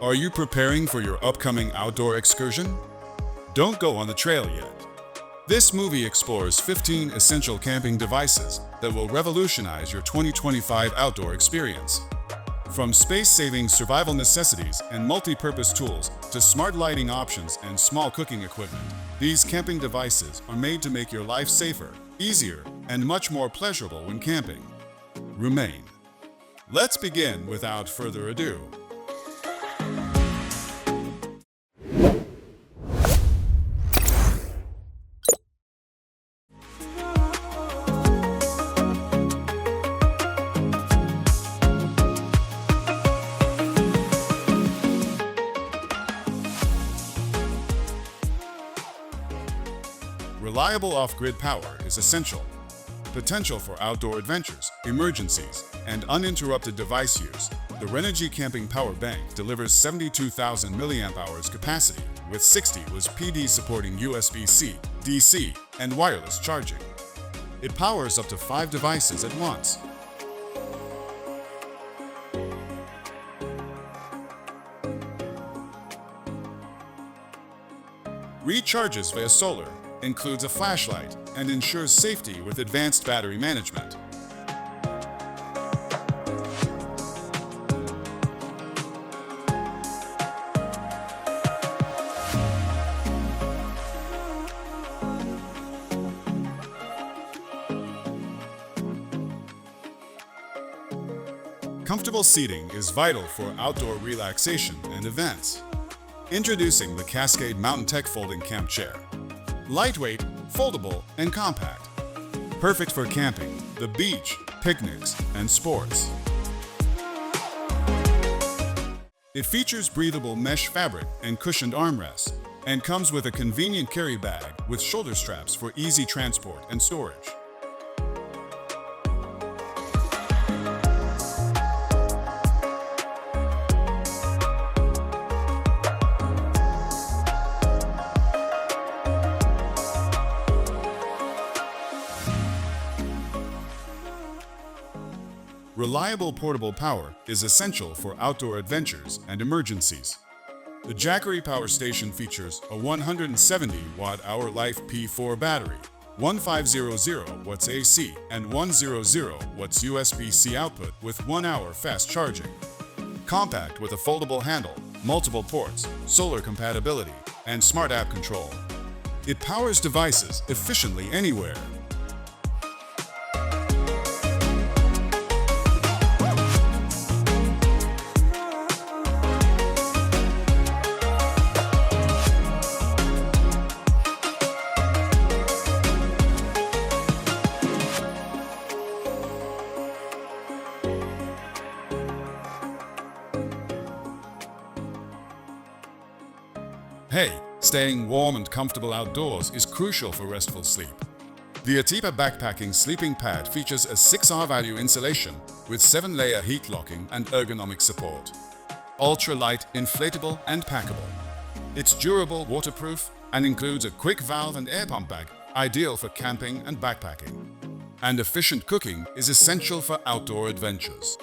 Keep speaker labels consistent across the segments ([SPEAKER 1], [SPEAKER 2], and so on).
[SPEAKER 1] Are you preparing for your upcoming outdoor excursion? Don't go on the trail yet. This movie explores 15 essential camping devices that will revolutionize your 2025 outdoor experience. From space-saving survival necessities and multi-purpose tools to smart lighting options and small cooking equipment, these camping devices are made to make your life safer, easier, and much more pleasurable when camping. Remain. Let's begin without further ado. Reliable off-grid power is essential. Potential for outdoor adventures, emergencies, and uninterrupted device use. The Renogy Camping Power Bank delivers 72,000 mAh capacity with 60 watts PD supporting USB-C, DC, and wireless charging. It powers up to 5 devices at once. Recharges via solar, includes a flashlight, and ensures safety with advanced battery management. Comfortable seating is vital for outdoor relaxation and events. Introducing the Cascade Mountain Tech Folding Camp Chair. Lightweight, foldable, and compact. Perfect for camping, the beach, picnics, and sports. It features breathable mesh fabric and cushioned armrests, and comes with a convenient carry bag with shoulder straps for easy transport and storage. Reliable portable power is essential for outdoor adventures and emergencies. The Jackery Power Station features a 170 watt-hour Life P4 battery, 1500 watts AC, and 100 watts USB-C output with 1 hour fast charging. Compact with a foldable handle, multiple ports, solar compatibility, and smart app control. It powers devices efficiently anywhere. Hey, staying warm and comfortable outdoors is crucial for restful sleep. The Atipa Backpacking Sleeping Pad features a 6R value insulation with 7-layer heat locking and ergonomic support. Ultra-light, inflatable, and packable. It's durable, waterproof, and includes a quick valve and air pump bag, ideal for camping and backpacking. And efficient cooking is essential for outdoor adventures.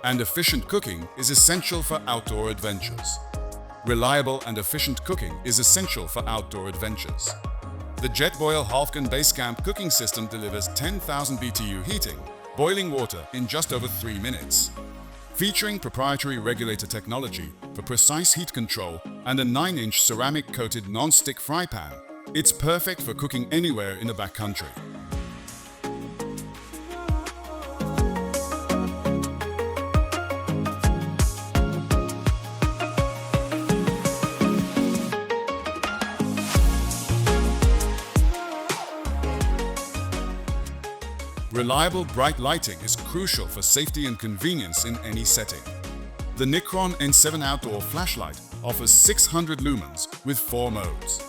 [SPEAKER 1] And efficient cooking is essential for outdoor adventures. Reliable and efficient cooking is essential for outdoor adventures. The Jetboil Halfgun Basecamp cooking system delivers 10,000 BTU heating, boiling water in just over 3 minutes. Featuring proprietary regulator technology for precise heat control and a 9-inch ceramic-coated non-stick fry pan, it's perfect for cooking anywhere in the backcountry. Reliable bright lighting is crucial for safety and convenience in any setting. The Nicron N7 outdoor flashlight offers 600 lumens with 4 modes.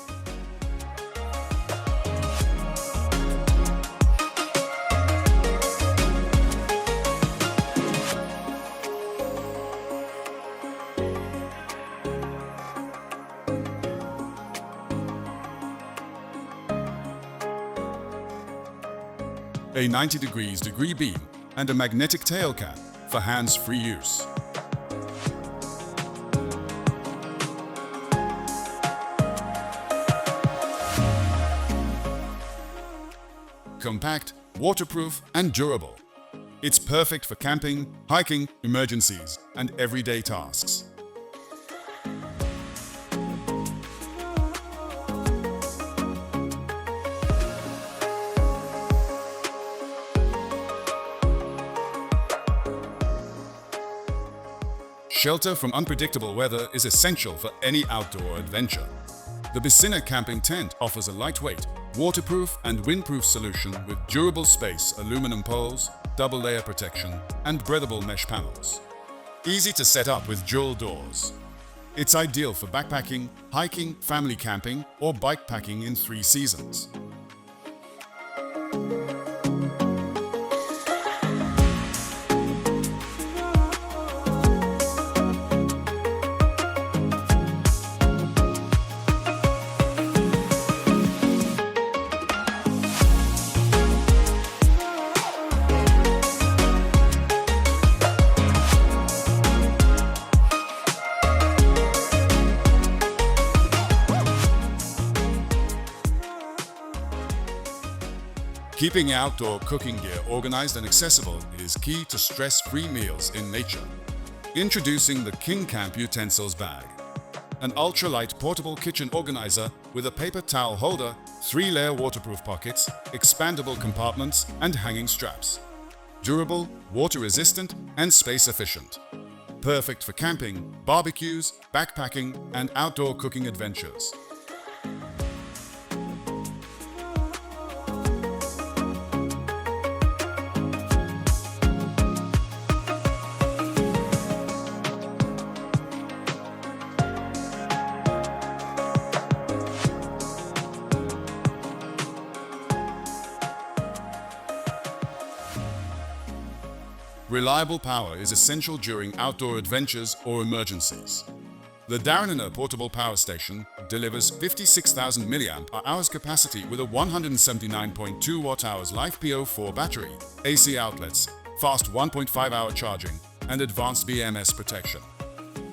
[SPEAKER 1] a 90 degree beam, and a magnetic tail cap for hands-free use. Compact, waterproof, and durable. It's perfect for camping, hiking, emergencies, and everyday tasks. Shelter from unpredictable weather is essential for any outdoor adventure. The Bicina camping tent offers a lightweight, waterproof and windproof solution with durable space aluminum poles, double layer protection, and breathable mesh panels. Easy to set up with dual doors. It's ideal for backpacking, hiking, family camping, or bike packing in 3 seasons. Keeping outdoor cooking gear organized and accessible is key to stress-free meals in nature. Introducing the King Camp Utensils Bag, an ultralight portable kitchen organizer with a paper towel holder, 3-layer waterproof pockets, expandable compartments, and hanging straps. Durable, water-resistant, and space-efficient. Perfect for camping, barbecues, backpacking, and outdoor cooking adventures. Reliable power is essential during outdoor adventures or emergencies. The Darrener Portable Power Station delivers 56,000 mAh capacity with a 179.2 Wh LiFePO4 battery, AC outlets, fast 1.5-hour charging, and advanced BMS protection.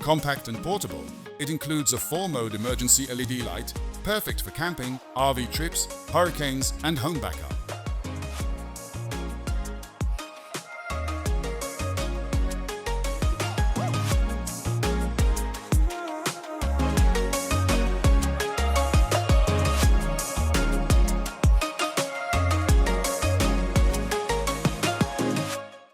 [SPEAKER 1] Compact and portable, it includes a 4-mode emergency LED light, perfect for camping, RV trips, hurricanes, and home backup.